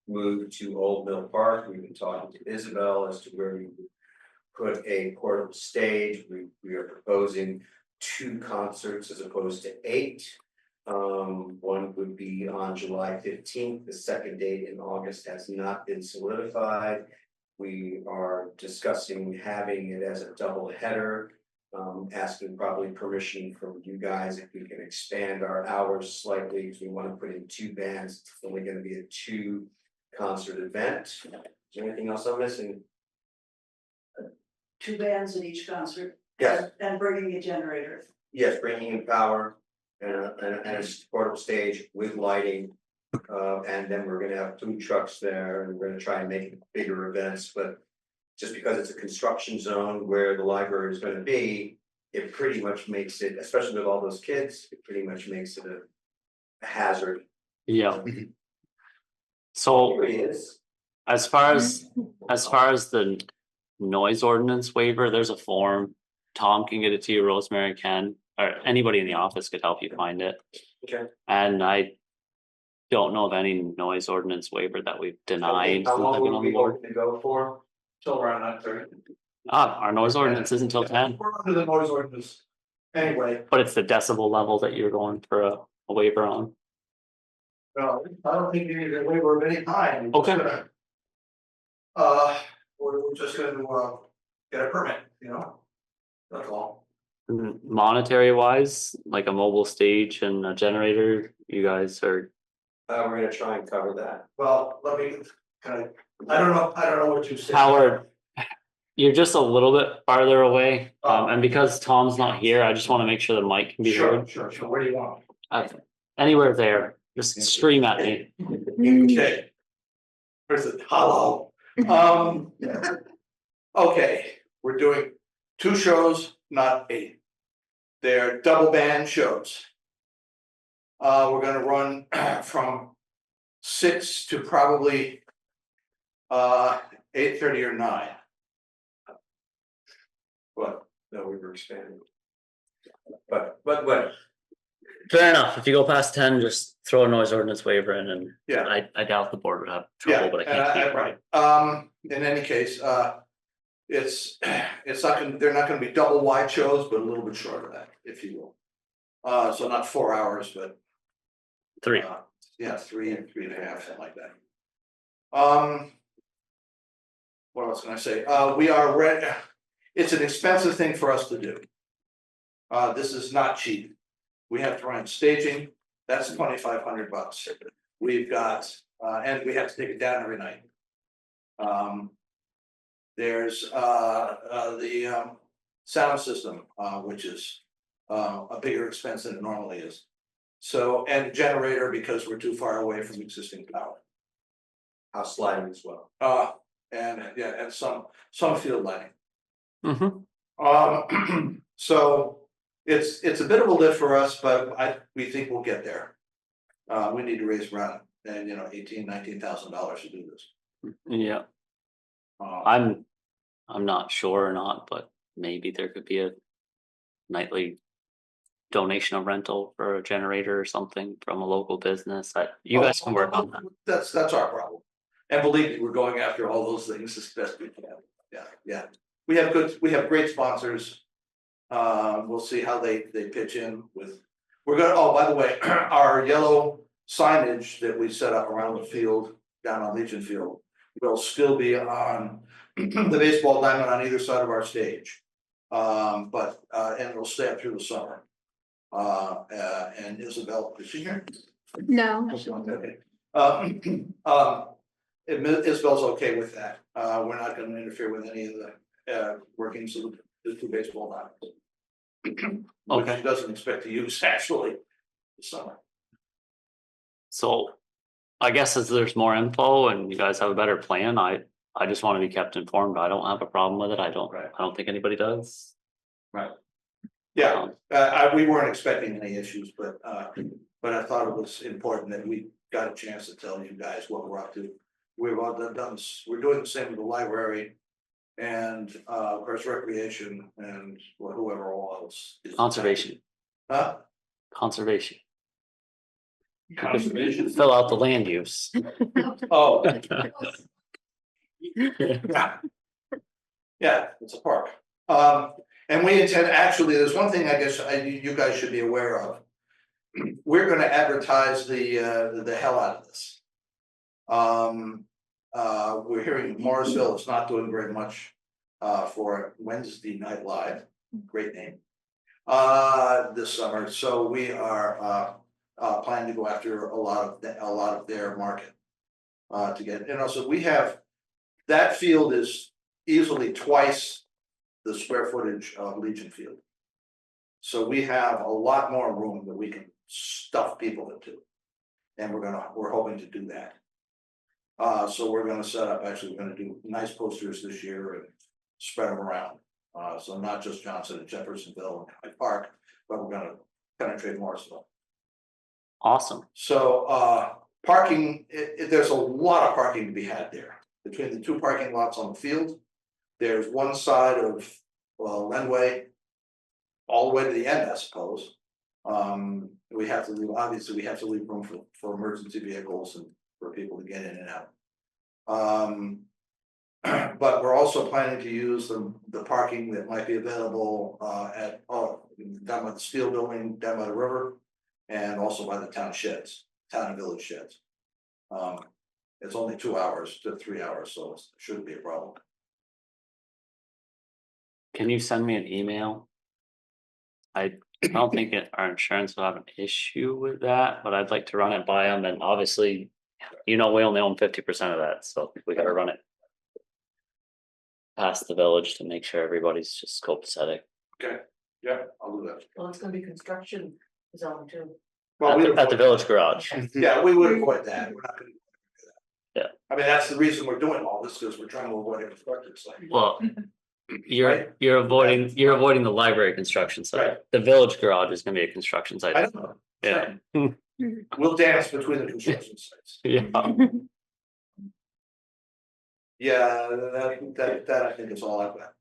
move to Old Mill Park. We've been talking to Isabel as to where we would put a portable stage. We are proposing 2 concerts as opposed to 8. One would be on July 15th. The second date in August has not been solidified. We are discussing having it as a double header. Asking probably permission from you guys if we can expand our hours slightly, because we want to put in 2 bands. It's only going to be a 2 concert event. Is there anything else I'm missing? 2 bands at each concert. Yes. And bringing a generator. Yes, bringing in power and a portable stage with lighting. And then we're gonna have food trucks there, and we're gonna try and make bigger events, but just because it's a construction zone where the library is gonna be, it pretty much makes it, especially with all those kids, it pretty much makes it a hazard. yeah. So Here it is. as far as the noise ordinance waiver, there's a form. Tom can get it to you, Rosemary can, or anybody in the office could help you find it. Okay. And I don't know of any noise ordinance waiver that we've denied. How since long I've been will on we the board. hope to go for? Till around 9:30. Our noise ordinance isn't until 10, We're under the noise ordinance. Anyway, but it's the decibel level that you're going for a waiver on. well, I don't think you need a waiver of any kind. Okay. We're just gonna get a permit, that's all. Monetary wise, like a mobile stage and a generator, you guys are, We're gonna try and cover that. Well, let me kind of, I don't know what you said. Howard, you're just a little bit farther away. And because Tom's not here, I just want to make sure the mic can be heard. Sure, where do you want? Anywhere there, just scream at me. Okay. Where's it? Hello. Okay, we're doing 2 shows, not 8. They're double band shows. We're gonna run from 6 to probably 8:30 or 9. But no, we were expanding. But Fair enough. If you go past 10, just throw a noise ordinance waiver in, and Yeah. I doubt the board would have Yeah, trouble, but I can't speak. right. In any case, it's not gonna, they're not gonna be double wide shows, but a little bit short of that, if you will. So not 4 hours, but 3. yeah, 3 and 3.5, something like that. What else can I say? We are ready. It's an expensive thing for us to do. This is not cheap. We have to run staging, that's $2,500. We've got, and we have to take it down every night. There's the sound system, which is a bigger expense than it normally is. So, and generator because we're too far away from existing power. House lighting as well. And yeah, and some field lighting. Mm-hmm. So it's a bit of a lift for us, but we think we'll get there. We need to raise around, and $19,000 to do this. Yeah, Um, I'm not sure or not, but maybe there could be a nightly donation of rental for a generator or something from a local business. You guys can work on that. That's our problem. And believe me, we're going after all those things as best we can. Yeah. We have great sponsors. We'll see how they pitch in with, oh, by the way, our yellow signage that we set up around the field down on Legion Field will still be on the baseball diamond on either side of our stage. And it'll stay up through the summer. And Isabel, is she here? No. Okay. Isabel's okay with that. We're not gonna interfere with any of the workings of the two baseball diamonds. Which Okay. she doesn't expect to use actually this summer. So I guess as there's more info and you guys have a better plan, I just want to be kept informed. I don't have a problem with it. I don't think anybody does. Yeah, we weren't expecting any issues, but I thought it was important that we got a chance to tell you guys what we're up to. We're doing the same with the library and of course recreation and whoever else is. Conservation. Huh? Conservation. Conservation. Fill out the land use. Oh, yeah, it's a park. And we intend, actually, there's one thing I guess you guys should be aware of. We're gonna advertise the hell out of this. We're hearing Morrisville is not doing very much for Wednesday Night Live, great name. This summer, so we are planning to go after a lot of their market. To get, and also we have, that field is easily twice the square footage of Legion Field. So we have a lot more room that we can stuff people into. And we're hoping to do that. So we're gonna set up, actually, we're gonna do nice posters this year and spread them around. So not just Johnson and Jeffersonville and Hyde Park, but we're gonna penetrate Morrisville. Awesome. So parking, there's a lot of parking to be had there. Between the two parking lots on the field, there's one side of Lenway, all the way to the end, I suppose. We have to leave, obviously, we have to leave room for emergency vehicles and for people to get in and out. But we're also planning to use the parking that might be available down by the steel building, down by the river, and also by the town and village sheds. It's only 2 hours to 3 hours, so it shouldn't be a problem. Can you send me an email? I don't think our insurance will have an issue with that, but I'd like to run it by them, and obviously, we only own 50% of that, so we gotta run it past the village to make sure everybody's just copacetic. Okay, yeah, I'll do that. Well, it's gonna be construction zone too. Well, At the village garage. Yeah, we would avoid that. We're not gonna. Yeah. I mean, that's the reason we're doing all this, because we're trying to avoid a construction site. Well, you're avoiding the library construction site. Right. The village garage is gonna be a construction site. I know. Yeah. We'll dance between the construction sites. Yeah. Yeah, that I think is all I've got.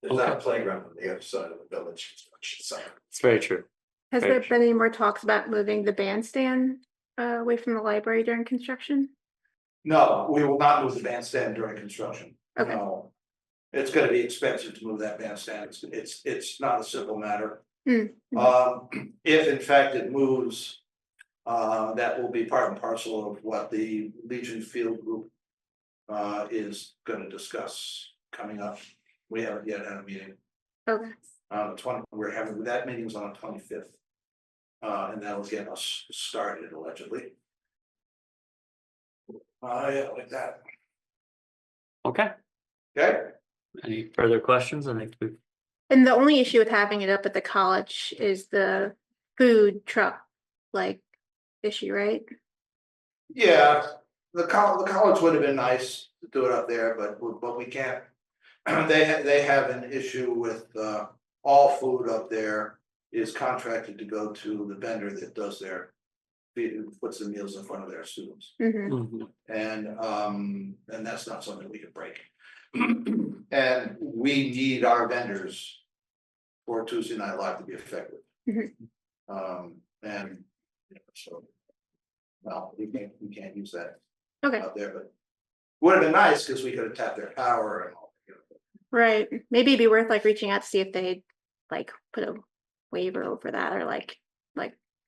There's not a playground on the other side of the village construction site. It's very true. Has Very there been any more talks about moving the bandstand away from the library during construction? No, we will not move the bandstand during construction. Okay. No. It's gonna be expensive to move that bandstand. It's not a simple matter. Mm. If in fact it moves, that will be part and parcel of what the Legion Field Group is gonna discuss coming up. We haven't yet had a meeting. Okay. We're having, that meeting's on the 25th. And that'll get us started allegedly. Yeah, like that. Okay. Okay, Any further questions? I think we've And the only issue with having it up at the college is the food truck, like, issue, right? yeah, the college would have been nice to do it up there, but we can't. They have an issue with, all food up there is contracted to go to the vendor that does their. Puts the meals in front of their students. Mm-hmm. And that's not something we can break. And we need our vendors for Tuesday Night Live to be effective. Mhm. And so, well, we can't use that Okay, out there, but would have been nice because we could have tapped their power and all. right. Maybe it'd be worth like reaching out to see if they'd like put a waiver over that or like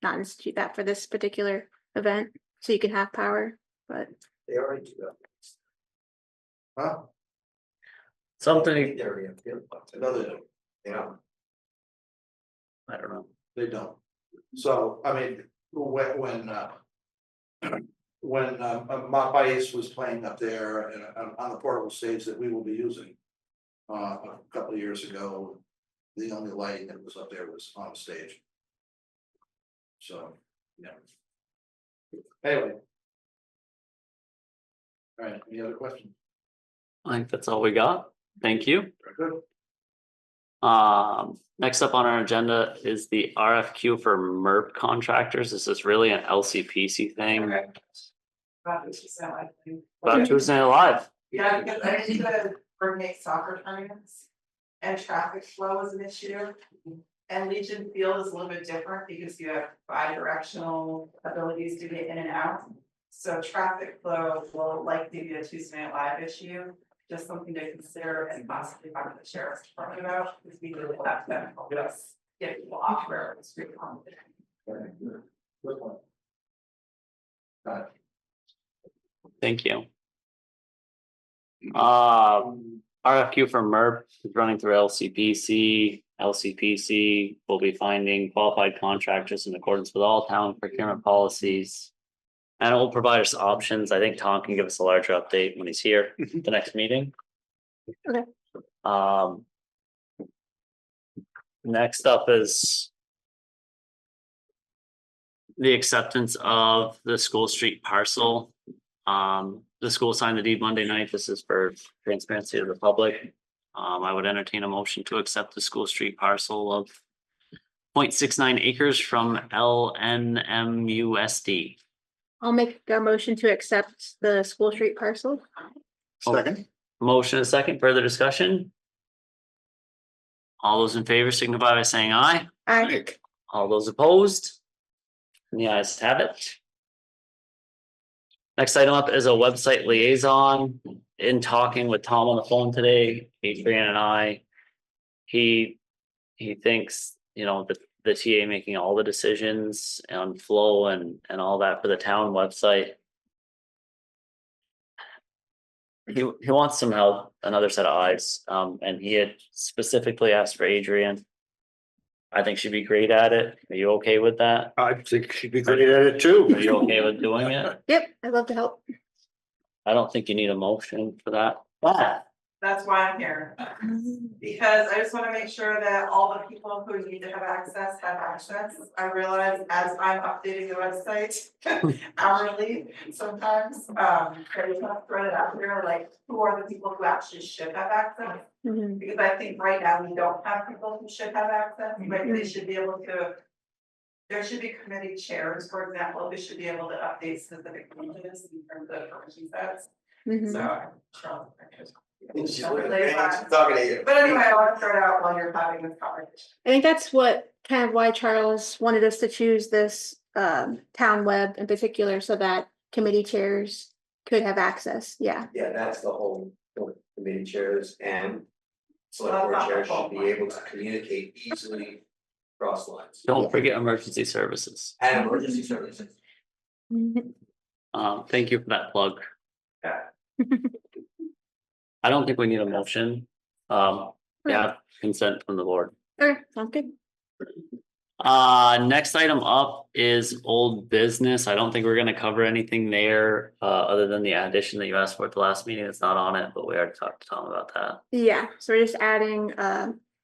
not institute that for this particular event, so you can have power, but. They already do that. Huh? something, They already have field lots. No, they don't. Yeah. I don't know. They don't. So, I mean, when Mapais was playing up there and on the portable stage that we will be using. A couple of years ago, the only lighting that was up there was on stage. So, yeah. Anyway. All right, any other questions? I think that's all we got. Thank you. Very good. Next up on our agenda is the RFQ for MERP contractors. This is really an LCPC thing. About Tuesday Night Live. Yeah, because I need to coordinate soccer tournaments and traffic flow is an issue. And Legion Field is a little bit different because you have bi-directional abilities to get in and out. So traffic flow will likely be a Tuesday Night Live issue, just something to consider and possibly talk to the sheriff's department about, because we really have to help us get people off where the street competition. Good point. Got it. Thank you. RFQ for MERP is running through LCPC. LCPC will be finding qualified contractors in accordance with all town procurement policies. And it will provide us options. I think Tom can give us a larger update when he's here at the next meeting. Okay. Next up is the acceptance of the School Street parcel. The school signed the deed Monday night. This is for transparency to the public. I would entertain a motion to accept the School Street parcel of 0.69 acres from LNMUSD. I'll make a motion to accept the School Street parcel. Second, Motion and second, further discussion? All those in favor signify by saying aye. Aye. All those opposed? The ayes have it. Next item up is a website liaison. In talking with Tom on the phone today, Adrian and I, he thinks, you know, the TA making all the decisions on flow and all that for the town website. He wants some help, another set of eyes, and he had specifically asked for Adrian. I think she'd be great at it. Are you okay with that? I think she'd be great at it too. Are you okay with doing it? Yep, I'd love to help. I don't think you need a motion for that, but That's why I'm here. Because I just wanna make sure that all the people who need to have access have access. I realize as I'm updating the website hourly sometimes, I just wanna throw it out there, like, who are the people who actually should have access? Mhm. Because I think right now we don't have people who should have access, but they should be able to. There should be committee chairs, for example, who should be able to update specific changes in terms of permission sets. Mhm. So. Charles, She's talking to you. But anyway, I want to throw it out while you're having this conversation. I think that's what kind of why Charles wanted us to choose this town web in particular, so that committee chairs could have access. Yeah. Yeah, that's the whole point. Committee chairs and select board chairs should be able to communicate easily across lines. don't forget emergency services. And emergency services. Mhm. Thank you for that plug. Yeah. I don't think we need a motion. Yeah, consent from the board. Okay, sounds good. Next item up is old business. I don't think we're gonna cover anything there, other than the addition that you asked for at the last meeting. It's not on it, but we already talked to Tom about that. Yeah, so we're just adding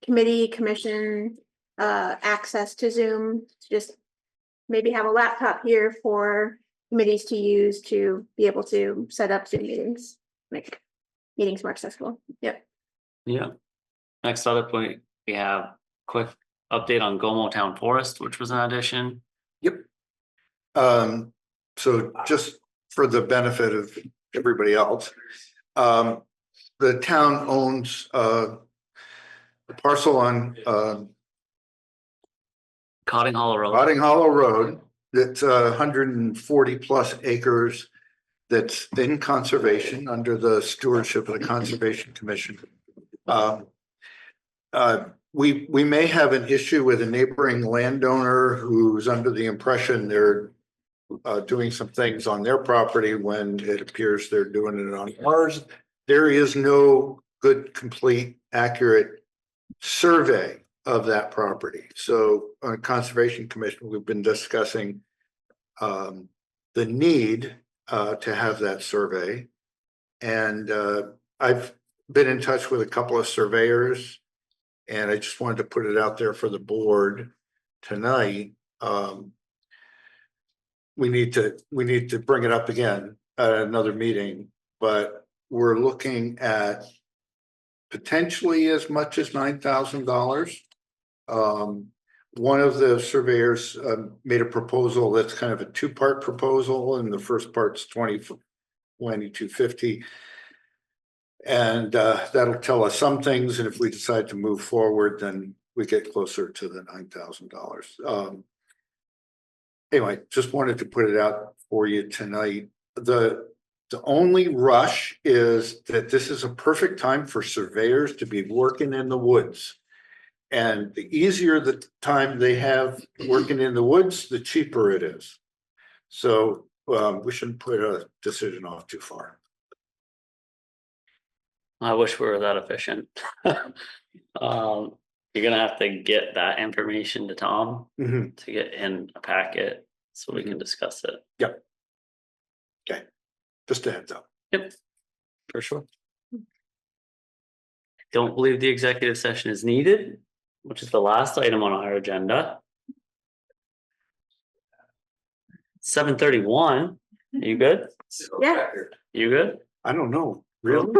committee, commission, access to Zoom, to just maybe have a laptop here for committees to use to be able to set up Zoom meetings, make meetings more accessible. Yep. Yeah. Next other point, we have quick update on Gomo Town Forest, which was an addition. So just for the benefit of everybody else, the town owns a parcel on Cotting Hollow Road. Rotting Hollow Road that's 140 plus acres that's in conservation under the stewardship of the Conservation Commission. We may have an issue with a neighboring landowner who's under the impression they're doing some things on their property when it appears they're doing it on ours. There is no good, complete, accurate survey of that property. So on Conservation Commission, we've been discussing the need to have that survey. And I've been in touch with a couple of surveyors, and I just wanted to put it out there for the board tonight. We need to bring it up again at another meeting, but we're looking at potentially as much as $9,000. One of the surveyors made a proposal that's kind of a two-part proposal, and the first part's $2250. And that'll tell us some things, and if we decide to move forward, then we get closer to the $9,000. Anyway, just wanted to put it out for you tonight. The only rush is that this is a perfect time for surveyors to be working in the woods. And the easier the time they have working in the woods, the cheaper it is. So we shouldn't put a decision off too far. I wish we were that efficient. You're gonna have to get that information to Tom Mhm. to get in a packet so we can discuss it. Yep. Okay, just a heads up. Yep, for sure. Don't believe the executive session is needed, which is the last item on our agenda. 7:31. You good? Yeah. You good? I don't know, really?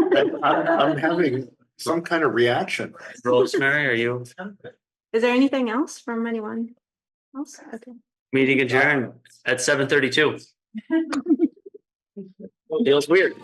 I'm having some kind of reaction. Rosemary, are you? Is there anything else from anyone else? Okay. Meeting adjourned at 7:32. Feels weird.